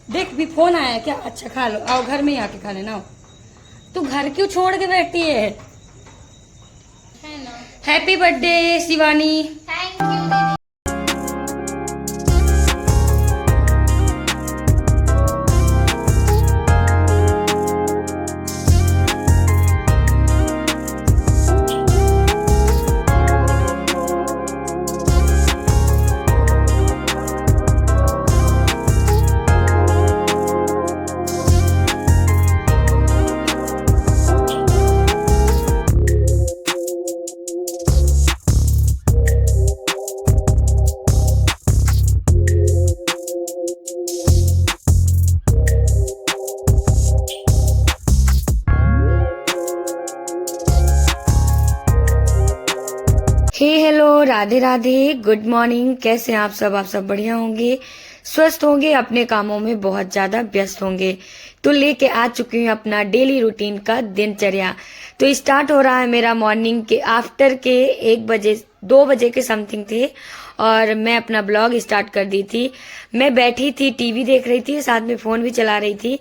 देख भी फोन आया है क्या? अच्छा खा लो, आओ घर में ही आके खा लेना। आओ। तू घर क्यों छोड़ के बैठी है? है ना। Happy birthday Shivani. Thank you दीदी। Hey hello, Radhe Radhe, good morning. कैसे हैं आप सब? आप सब बढ़िया होंगे, स्वस्थ होंगे, अपने कामों में बहुत ज्यादा व्यस्त होंगे। तो लेके आ चुकी हूँ अपना डेली रूटीन का दिनचर्या। तो स्टार्ट हो रहा है मेरा मॉर्निंग के आफ्टर के 1 बजे 2 बजे के समथिंग थे, और मैं अपना ब्लॉग स्टार्ट कर दी थी। मैं बैठी थी, टीवी देख रही थी, साथ में फोन भी चला रही थी।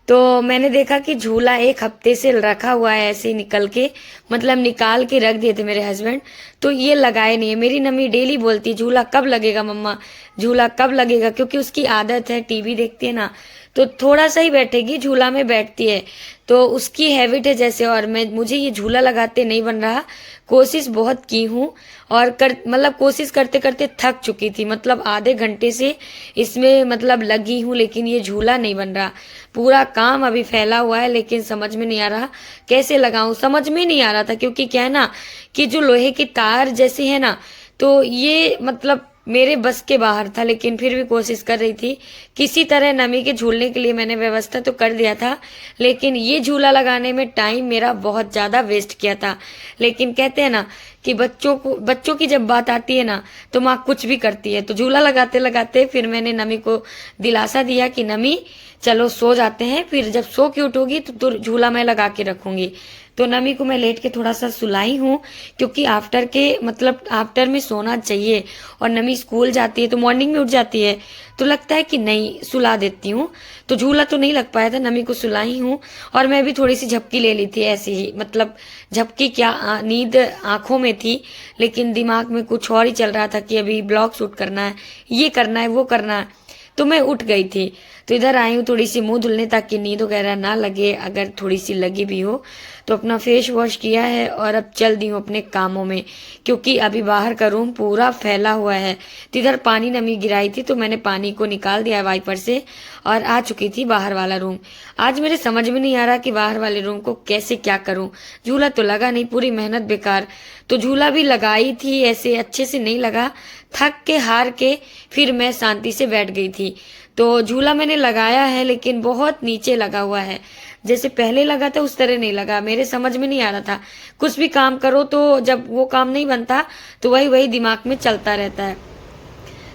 तो मैंने देखा कि झूला 1 हफ्ते से रखा हुआ है ऐसे ही निकल के, मतलब निकाल के रख दिए थे मेरे हस्बैंड। तो ये लगाए नहीं है। मेरी नमी डेली बोलती झूला कब लगेगा मम्मा, झूला कब लगेगा, क्योंकि उसकी आदत है, टीवी देखती है ना, तो थोड़ा सा ही बैठेगी, झूला में बैठती है, तो उसकी हैबिट है जैसे। और मुझे ये झूला लगाते नहीं बन रहा। कोशिश बहुत की हूँ, और मतलब कोशिश करते करते थक चुकी थी, मतलब आधे घंटे से इसमें मतलब लगी हूँ, लेकिन ये झूला नहीं बन रहा। पूरा काम अभी फैला हुआ है, लेकिन समझ में नहीं आ रहा कैसे लगाऊं। समझ में नहीं आ रहा था, क्योंकि क्या है ना कि जो लोहे की तार जैसी है ना, तो ये मतलब मेरे बस के बाहर था, लेकिन फिर भी कोशिश कर रही थी किसी तरह नमी के झूलने के लिए। मैंने व्यवस्था तो कर दिया था, लेकिन ये झूला लगाने में टाइम मेरा बहुत ज्यादा वेस्ट किया था। लेकिन कहते हैं ना कि बच्चों की जब बात आती है ना, तो माँ कुछ भी करती है। तो झूला लगाते लगाते फिर मैंने नमी को दिलासा दिया कि नमी चलो सो जाते हैं, फिर जब सो के उठोगी तो झूला मैं लगा के रखूंगी। तो नमी को मैं लेट के थोड़ा सा सुलाई हूँ, क्योंकि आफ्टर में सोना चाहिए। और नमी स्कूल जाती है तो मॉर्निंग में उठ जाती है, तो लगता है कि नहीं सुला देती हूँ। तो झूला तो नहीं लग पाया था, नमी को सुलाई हूँ। और मैं भी थोड़ी सी झपकी ले ली थी ऐसे ही, मतलब झपकी क्या, नींद आंखों में थी, लेकिन दिमाग में कुछ और ही चल रहा था कि अभी ब्लॉग शूट करना है, ये करना है, वो करना है। तो मैं उठ गई थी, तो इधर आई हूँ थोड़ी सी मुंह धुलने, ताकि नींद वगैरह ना लगे, अगर थोड़ी सी लगी भी हो तो। अपना फेस वॉश किया है और अब चल दी हूँ अपने कामों में, क्योंकि अभी बाहर का रूम पूरा फैला हुआ है। तो इधर पानी नमी गिराई थी, तो मैंने पानी को निकाल दिया वाइपर से, और आ चुकी थी बाहर वाला रूम। आज मेरे समझ में नहीं आ रहा कि बाहर वाले रूम को कैसे क्या करूं। झूला तो लगा नहीं, पूरी मेहनत बेकार। तो झूला भी लगाई थी, ऐसे अच्छे से नहीं लगा, थक के हार के फिर मैं शांति से बैठ गई थी। तो झूला मैंने लगाया है, लेकिन बहुत नीचे लगा हुआ है, जैसे पहले लगा था उस तरह नहीं लगा। मेरे समझ में नहीं आ रहा था, कुछ भी काम करो तो जब वो काम नहीं बनता तो वही वही दिमाग में चलता रहता है।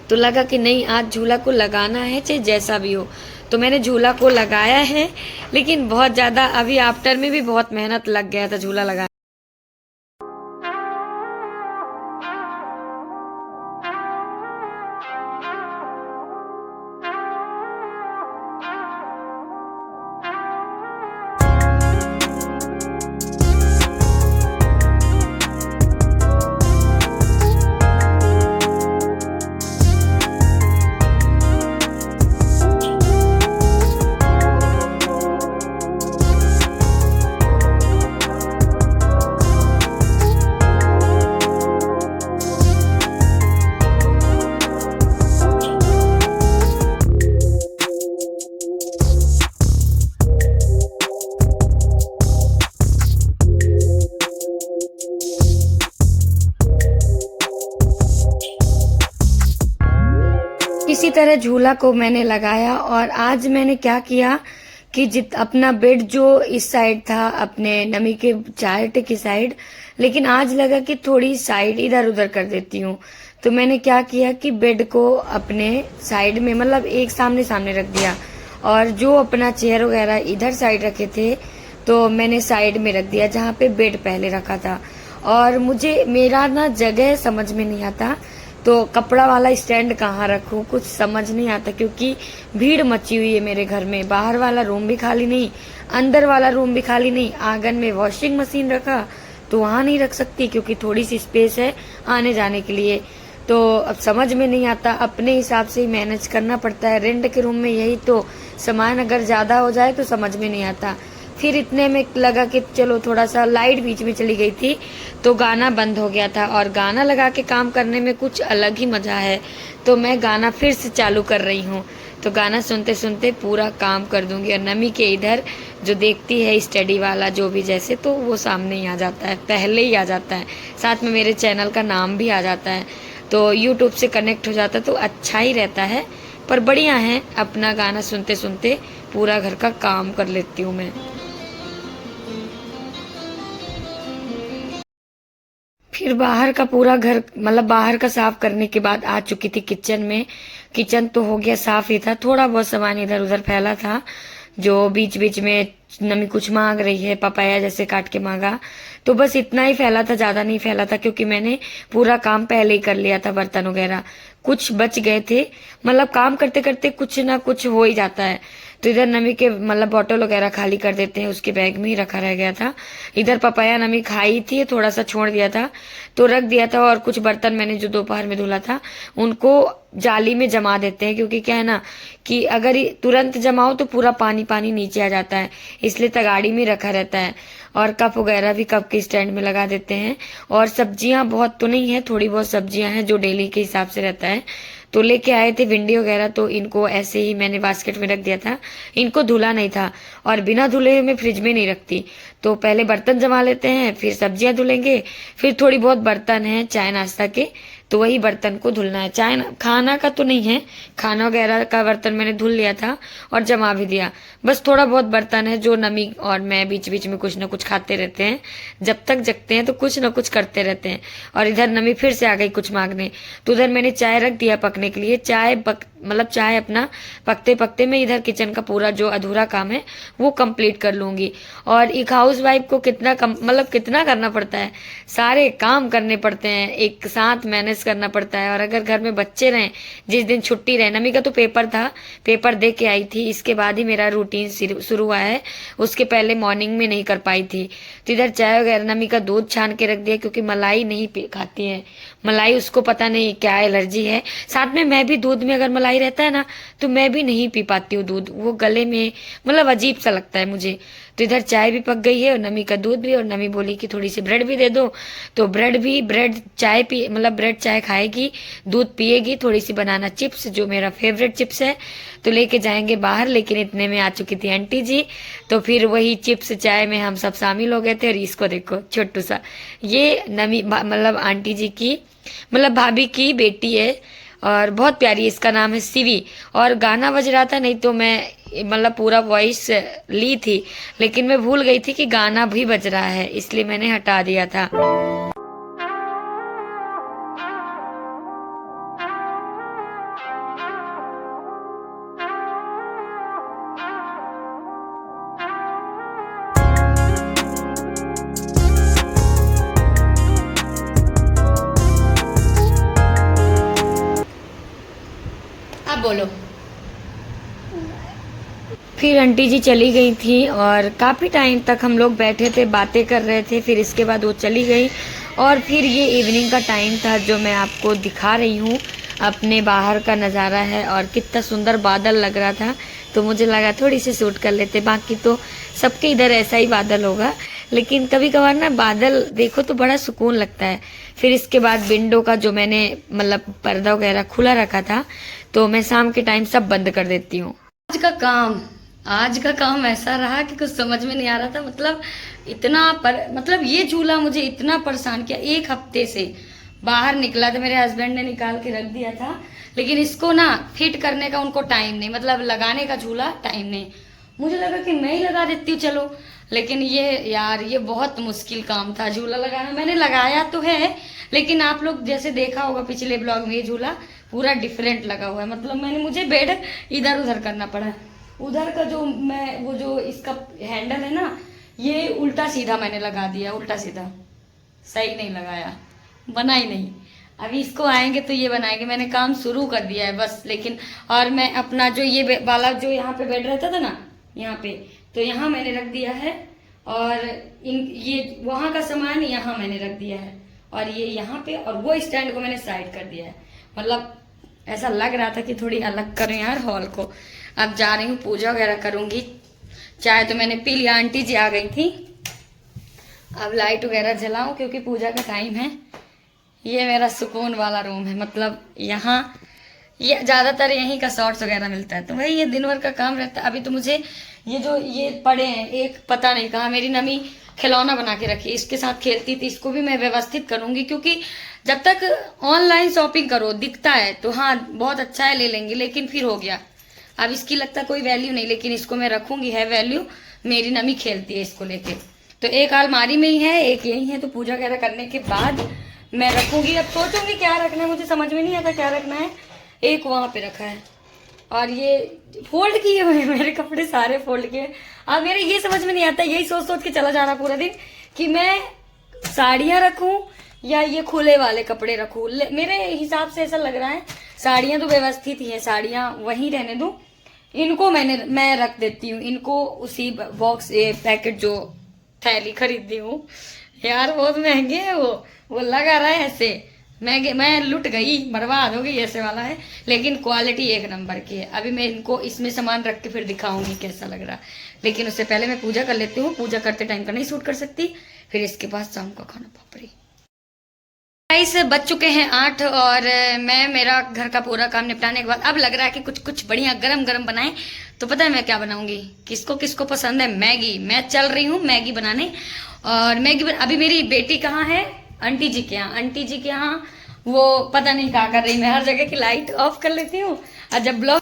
तो लगा कि नहीं, आज झूला को लगाना है चाहे जैसा भी हो। तो मैंने झूला को लगाया है, लेकिन बहुत ज्यादा अभी आफ्टर में भी बहुत मेहनत लग गया था झूला लगा। इसी तरह झूला को मैंने लगाया। और आज मैंने क्या किया कि अपना बेड जो इस साइड था, अपने नमी के चार्ट की साइड, लेकिन आज लगा कि थोड़ी साइड इधर उधर कर देती हूँ। तो मैंने क्या किया कि बेड को अपने साइड में, मतलब एक सामने सामने रख दिया, और जो अपना चेयर वगैरह इधर साइड रखे थे तो मैंने साइड में रख दिया जहाँ पे बेड पहले रखा था। और मुझे मेरा ना जगह समझ में नहीं आता, तो कपड़ा वाला स्टैंड कहाँ रखूं कुछ समझ नहीं आता, क्योंकि भीड़ मची हुई है मेरे घर में। बाहर वाला रूम भी खाली नहीं, अंदर वाला रूम भी खाली नहीं। आंगन में वॉशिंग मशीन रखा तो वहां नहीं रख सकती क्योंकि थोड़ी सी स्पेस है आने जाने के लिए। तो अब समझ में नहीं आता, अपने हिसाब से ही मैनेज करना पड़ता है। रेंट के रूम में यही तो सामान अगर ज्यादा हो जाए तो समझ में नहीं आता। फिर इतने में लगा कि चलो थोड़ा सा, लाइट बीच में चली गई थी तो गाना बंद हो गया था, और गाना लगा के काम करने में कुछ अलग ही मजा है। तो मैं गाना फिर से चालू कर रही हूँ, तो गाना सुनते सुनते पूरा काम कर दूंगी। और नमी के इधर जो देखती है स्टडी वाला जो भी जैसे, तो वो सामने ही आ जाता है, पहले ही आ जाता है, साथ में मेरे चैनल का नाम भी आ जाता है, तो यूट्यूब से कनेक्ट हो जाता है, तो अच्छा ही रहता है। पर बढ़िया है, अपना गाना सुनते सुनते पूरा घर का काम कर लेती हूँ मैं। फिर बाहर का पूरा घर, मतलब बाहर का साफ करने के बाद आ चुकी थी किचन में। किचन तो हो गया साफ ही था, थोड़ा बहुत सामान इधर उधर फैला था जो बीच बीच में नमी कुछ मांग रही है, पपाया जैसे काट के मांगा, तो बस इतना ही फैला था, ज्यादा नहीं फैला था क्योंकि मैंने पूरा काम पहले ही कर लिया था। बर्तन वगैरह कुछ बच गए थे, मतलब काम करते करते कुछ ना कुछ हो ही जाता है। तो इधर नमी के मतलब बॉटल वगैरह खाली कर देते हैं, उसके बैग में ही रखा रह गया था। इधर पपाया नमी खाई थी, थोड़ा सा छोड़ दिया था तो रख दिया था। और कुछ बर्तन मैंने जो दोपहर में धुला था उनको जाली में जमा देते हैं, क्योंकि क्या है ना कि अगर तुरंत जमाओ तो पूरा पानी पानी नीचे आ जाता है, इसलिए तगाड़ी में रखा रहता है। और कप वगैरह भी कप के स्टैंड में लगा देते हैं। और सब्जियां बहुत तो नहीं है, थोड़ी बहुत सब्जियां हैं जो डेली के हिसाब से रहता है, तो लेके आए थे भिंडी वगैरह, तो इनको ऐसे ही मैंने बास्केट में रख दिया था। इनको धुला नहीं था, और बिना धुले हुए मैं फ्रिज में नहीं रखती। तो पहले बर्तन जमा लेते हैं, फिर सब्जियां धुलेंगे, फिर थोड़ी बहुत बर्तन है चाय नाश्ता के, तो वही बर्तन को धुलना है। चाय खाना का तो नहीं है, खाना वगैरह का बर्तन मैंने धुल लिया था और जमा भी दिया। बस थोड़ा बहुत बर्तन है जो नमी और मैं बीच बीच में कुछ ना कुछ खाते रहते हैं, जब तक जगते हैं तो कुछ ना कुछ करते रहते हैं। और इधर नमी फिर से आ गई कुछ मांगने, तो उधर मैंने चाय रख दिया पकने के लिए। मतलब चाय अपना पकते पकते मैं इधर किचन का पूरा जो अधूरा काम है वो कंप्लीट कर लूंगी। और एक हाउस वाइफ को कितना मतलब कितना करना पड़ता है, सारे काम करने पड़ते हैं, एक साथ मैनेज करना पड़ता है। और अगर घर में बच्चे रहें, जिस दिन छुट्टी रहे, नमी का तो पेपर था, पेपर दे के आई थी, इसके बाद ही मेरा रूटीन शुरू हुआ है, उसके पहले मॉर्निंग में नहीं कर पाई थी। तो इधर चाय वगैरह, नमी का दूध छान के रख दिया क्योंकि मलाई नहीं खाती है, मलाई उसको पता नहीं क्या एलर्जी है। साथ में मैं भी दूध में अगर मलाई रहता है ना तो मैं भी नहीं पी पाती हूँ दूध, वो गले में मतलब अजीब सा लगता है मुझे। तो इधर चाय भी पक गई है और नमी का दूध भी, और नमी बोली कि थोड़ी सी ब्रेड भी दे दो, तो ब्रेड चाय पी, मतलब ब्रेड चाय खाएगी, दूध पिएगी, थोड़ी सी बनाना चिप्स जो मेरा फेवरेट चिप्स है, तो लेके जाएंगे बाहर। लेकिन इतने में आ चुकी थी आंटी जी, तो फिर वही चिप्स चाय में हम सब शामिल हो गए थे। और इसको देखो छोटू सा, ये नमी मतलब आंटी जी की मतलब भाभी की बेटी है, और बहुत प्यारी, इसका नाम है सिवी। और गाना बज रहा था, नहीं तो मैं मतलब पूरा वॉइस ली थी, लेकिन मैं भूल गई थी कि गाना भी बज रहा है, इसलिए मैंने हटा दिया था। अब बोलो। फिर आंटी जी चली गई थी और काफ़ी टाइम तक हम लोग बैठे थे, बातें कर रहे थे। फिर इसके बाद वो चली गई, और फिर ये इवनिंग का टाइम था जो मैं आपको दिखा रही हूँ। अपने बाहर का नज़ारा है और कितना सुंदर बादल लग रहा था, तो मुझे लगा थोड़ी सी शूट कर लेते। बाकी तो सबके इधर ऐसा ही बादल होगा, लेकिन कभी कभार ना बादल देखो तो बड़ा सुकून लगता है। फिर इसके बाद विंडो का जो मैंने मतलब पर्दा वगैरह खुला रखा था, तो मैं शाम के टाइम सब बंद कर देती हूँ। आज का काम ऐसा रहा कि कुछ समझ में नहीं आ रहा था। मतलब मतलब ये झूला मुझे इतना परेशान किया, एक हफ्ते से बाहर निकला था, मेरे हस्बैंड ने निकाल के रख दिया था, लेकिन इसको ना फिट करने का उनको टाइम नहीं, मतलब लगाने का झूला टाइम नहीं। मुझे लगा कि मैं ही लगा देती हूँ चलो, लेकिन ये बहुत मुश्किल काम था झूला लगाना। मैंने लगाया तो है, लेकिन आप लोग जैसे देखा होगा पिछले ब्लॉग में, ये झूला पूरा डिफरेंट लगा हुआ है। मतलब मुझे बेड इधर उधर करना पड़ा, उधर का वो जो इसका हैंडल है ना, ये उल्टा सीधा मैंने लगा दिया, उल्टा सीधा, सही नहीं लगाया, बना ही नहीं। अभी इसको आएंगे तो ये बनाएंगे। मैंने काम शुरू कर दिया है बस, लेकिन और मैं अपना जो ये वाला जो यहाँ पे बेड रहता था ना, यहाँ पे, तो यहाँ मैंने रख दिया है। और ये वहाँ का सामान यहाँ मैंने रख दिया है, और ये यहाँ पे, और वो स्टैंड को मैंने साइड कर दिया है। मतलब ऐसा लग रहा था कि थोड़ी अलग करूँ यार हॉल को। अब जा रही हूँ, पूजा वगैरह करूंगी। चाय तो मैंने पी लिया, आंटी जी आ गई थी। अब लाइट वगैरह जलाऊं क्योंकि पूजा का टाइम है। ये मेरा सुकून वाला रूम है, मतलब यहाँ ये ज्यादातर यहीं का शॉर्ट्स वगैरह मिलता है, तो भाई ये दिन भर का काम रहता है। अभी तो मुझे ये जो ये पड़े हैं, एक पता नहीं कहाँ मेरी नमी खिलौना बना के रखी, इसके साथ खेलती थी। इसको भी मैं व्यवस्थित करूंगी, क्योंकि जब तक ऑनलाइन शॉपिंग करो दिखता है तो हाँ बहुत अच्छा है ले लेंगे, लेकिन फिर हो गया। अब इसकी लगता कोई वैल्यू नहीं, लेकिन इसको मैं रखूंगी, है वैल्यू। मेरी नमी खेलती है इसको लेके। तो एक अलमारी में ही है, एक यही है। तो पूजा वगैरह करने के बाद मैं रखूंगी। अब सोचूंगी क्या रखना है, मुझे समझ में नहीं आता क्या रखना है। एक वहां पे रखा है, और ये फोल्ड किए हुए हैं मेरे कपड़े, सारे फोल्ड किए। अब मेरे ये समझ में नहीं आता, यही सोच सोच के चला जा रहा पूरा दिन कि मैं साड़ियां रखूं या ये खुले वाले कपड़े रखूं। मेरे हिसाब से ऐसा लग रहा है साड़ियां तो व्यवस्थित ही है, साड़ियां वहीं रहने दूं। इनको मैं रख देती हूँ, इनको उसी बॉक्स पैकेट जो थैली खरीदी हूँ यार, बहुत महंगे है वो लगा रहा है ऐसे। मैं लुट गई, बर्बाद हो गई, ऐसे वाला है, लेकिन क्वालिटी एक नंबर की है। अभी मैं इनको इसमें सामान रख के फिर दिखाऊंगी कैसा लग रहा है, लेकिन उससे पहले मैं पूजा कर लेती हूँ। पूजा करते टाइम का नहीं शूट कर सकती, फिर इसके बाद शाम का खाना पापड़ी। गाइस बज चुके हैं 8, और मैं मेरा घर का पूरा काम निपटाने के बाद अब लग रहा है कि कुछ बढ़िया गरम गरम बनाएं। तो पता है मैं क्या बनाऊंगी, किसको किसको पसंद है मैगी। मैं चल रही हूँ मैगी बनाने, और अभी मेरी बेटी कहाँ है, आंटी जी के यहाँ। आंटी जी के यहाँ वो पता नहीं क्या कर रही। मैं हर जगह की लाइट ऑफ कर लेती हूँ, और जब ब्लॉग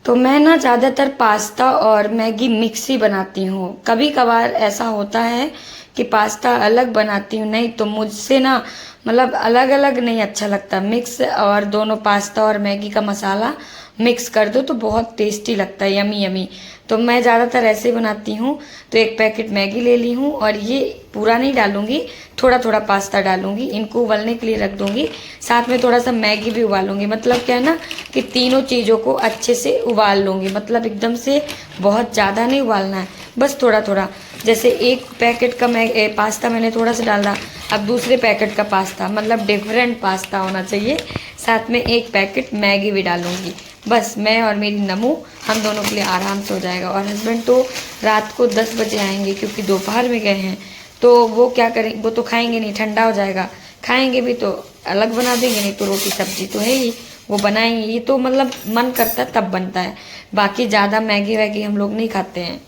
तो मैं ना ज़्यादातर पास्ता और मैगी मिक्स ही बनाती हूँ। कभी कभार ऐसा होता है कि पास्ता अलग बनाती हूँ, नहीं तो मुझसे ना मतलब अलग अलग नहीं अच्छा लगता। मिक्स, और दोनों पास्ता और मैगी का मसाला मिक्स कर दो तो बहुत टेस्टी लगता है, यमी यमी। तो मैं ज़्यादातर ऐसे ही बनाती हूँ। तो एक पैकेट मैगी ले ली हूँ, और ये पूरा नहीं डालूंगी, थोड़ा थोड़ा पास्ता डालूंगी, इनको उबलने के लिए रख दूंगी। साथ में थोड़ा सा मैगी भी उबालूंगी। मतलब क्या है ना कि तीनों चीज़ों को अच्छे से उबाल लूंगी, मतलब एकदम से बहुत ज़्यादा नहीं उबालना है, बस थोड़ा थोड़ा। जैसे एक पैकेट का पास्ता मैंने थोड़ा सा डाला, अब दूसरे पैकेट का पास्ता, मतलब डिफरेंट पास्ता होना चाहिए। साथ में एक पैकेट मैगी भी डालूंगी। बस मैं और मेरी नमू, हम दोनों के लिए आराम से हो जाएगा। और हस्बैंड तो रात को 10 बजे आएंगे, क्योंकि दोपहर में गए हैं। तो वो क्या करेंगे, वो तो खाएंगे नहीं, ठंडा हो जाएगा। खाएंगे भी तो अलग बना देंगे, नहीं तो रोटी सब्जी तो है ही, वो बनाएंगे। ये तो मतलब मन करता है तब बनता है, बाकी ज़्यादा मैगी वैगी हम लोग नहीं खाते हैं।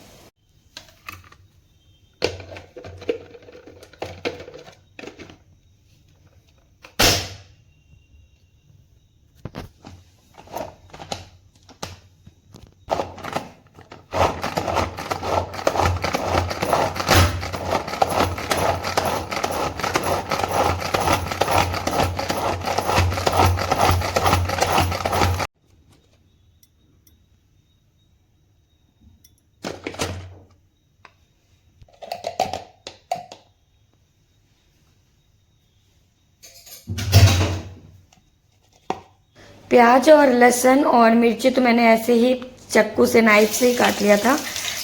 प्याज और लहसुन और मिर्ची तो मैंने ऐसे ही चाकू से, नाइफ से ही काट लिया था,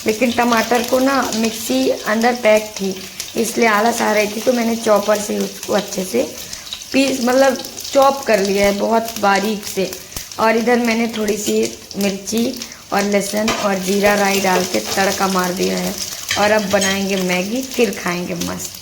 लेकिन टमाटर को ना मिक्सी अंदर पैक थी, इसलिए आलस आ रही थी, तो मैंने चॉपर से उसको अच्छे से पीस, मतलब चॉप कर लिया है बहुत बारीक से। और इधर मैंने थोड़ी सी मिर्ची और लहसुन और जीरा राई डाल के तड़का मार दिया है। और अब बनाएंगे मैगी, फिर खाएंगे मस्त।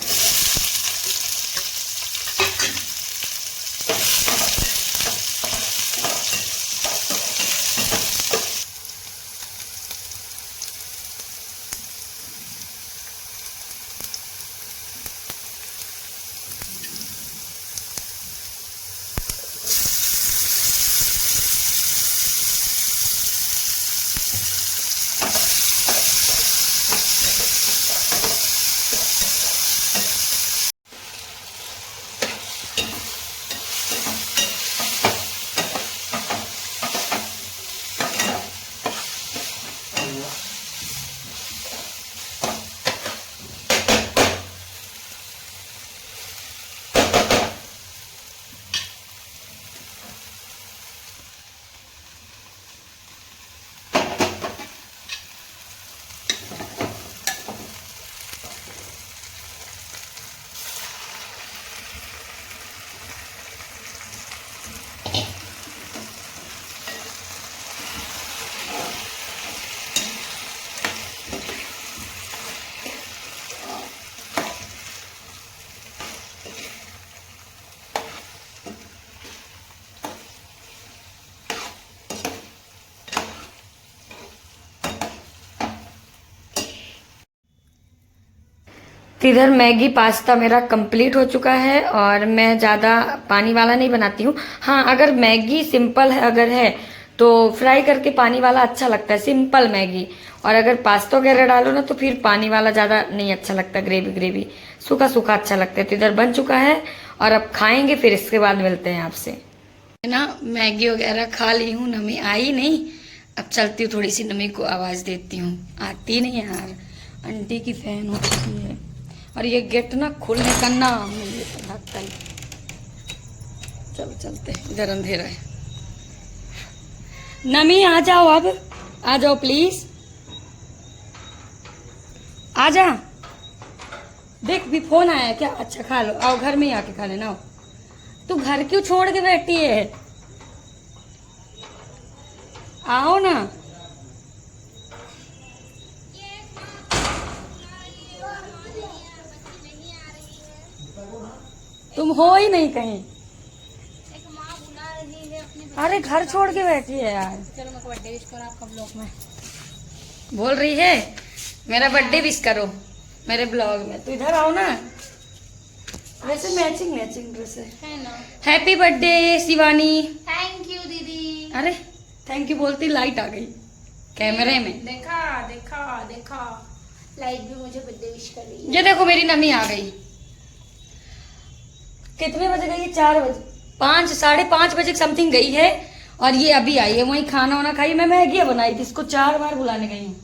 तो इधर मैगी पास्ता मेरा कंप्लीट हो चुका है और मैं ज़्यादा पानी वाला नहीं बनाती हूँ। हाँ, अगर मैगी सिंपल है अगर है तो फ्राई करके पानी वाला अच्छा लगता है, सिंपल मैगी। और अगर पास्ता वगैरह डालो ना तो फिर पानी वाला ज़्यादा नहीं अच्छा लगता, ग्रेवी ग्रेवी सूखा सूखा अच्छा लगता है। तो इधर बन चुका है और अब खाएंगे, फिर इसके बाद मिलते हैं आपसे। ना मैगी वगैरह खा ली हूँ, नमी आई नहीं। अब चलती हूँ, थोड़ी सी नमी को आवाज़ देती हूँ। आती नहीं यार, आंटी की फैन होती है। और ये गेट ना खोलने का नाम नहीं लेता, भागता ही। चलो चलते हैं, इधर अंधेरा है। नमी आ जाओ, अब आ जाओ प्लीज, आ जा। देख भी फोन आया है क्या? अच्छा खा लो, आओ घर में ही आके खा लेना। आओ, तू घर क्यों छोड़ के बैठी है? आओ ना। तुम हो ही नहीं कहीं। एक माँ बुला रही है अपने अरे घर छोड़ के बैठी है यार। चलो मैं बर्थडे विश करो आपका ब्लॉग में। बोल रही है मेरा बर्थडे विश करो मेरे ब्लॉग में। तो इधर आओ ना, वैसे मैचिंग मैचिंग ड्रेस है ना। Happy birthday Shivani. Thank you दीदी। अरे थैंक यू बोलती लाइट आ गई कैमरे में। देखा देखा देखा, लाइट भी मुझे बर्थडे विश कर रही है। ये देखो मेरी नमी आ गई। कितने बजे गई है? 4 बजे, 5 5:30 बजे समथिंग गई है और ये अभी आई है। वहीं खाना वाना खाई। मैं मैगी बनाई थी, इसको 4 बार बुलाने गई हूँ।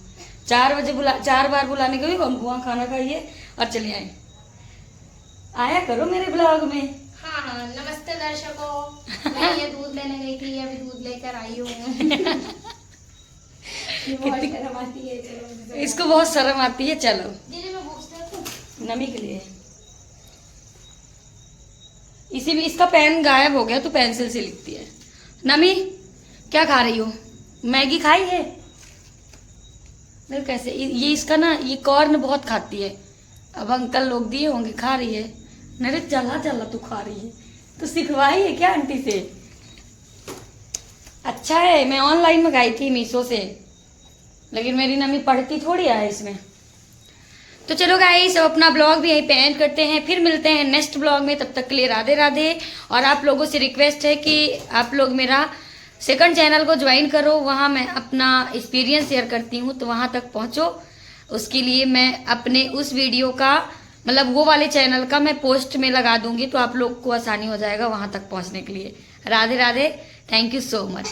4 बार बुलाने गई, हम वहाँ खाना खाइए और चले आए। आया करो मेरे ब्लॉग में। हाँ हाँ, नमस्ते दर्शकों। मैं ये दूध लेने गई थी, अभी दूध लेकर आई हूँ। ये बहुत शर्म आती है। चलो इसको बहुत शर्म आती है। चलो दीदी मैं पूछता हूँ। नमी के लिए इसी में इसका पेन गायब हो गया तो पेंसिल से लिखती है। नमी क्या खा रही हो? मैगी खाई है? नहीं कैसे, ये इसका ना ये कॉर्न बहुत खाती है। अब अंकल लोग दिए होंगे, खा रही है। नरे चला चला तू खा रही है, तो सिखवाई है क्या आंटी से? अच्छा है, मैं ऑनलाइन मंगाई थी मीशो से, लेकिन मेरी नमी पढ़ती थोड़ी है इसमें। तो चलो गाइस, अब अपना ब्लॉग भी यहीं पे एंड करते हैं। फिर मिलते हैं नेक्स्ट ब्लॉग में, तब तक के लिए राधे राधे। और आप लोगों से रिक्वेस्ट है कि आप लोग मेरा सेकंड चैनल को ज्वाइन करो, वहाँ मैं अपना एक्सपीरियंस शेयर करती हूँ, तो वहाँ तक पहुँचो। उसके लिए मैं अपने उस वीडियो का मतलब वो वाले चैनल का मैं पोस्ट में लगा दूंगी, तो आप लोग को आसानी हो जाएगा वहाँ तक पहुँचने के लिए। Radhe Radhe, thank you so much.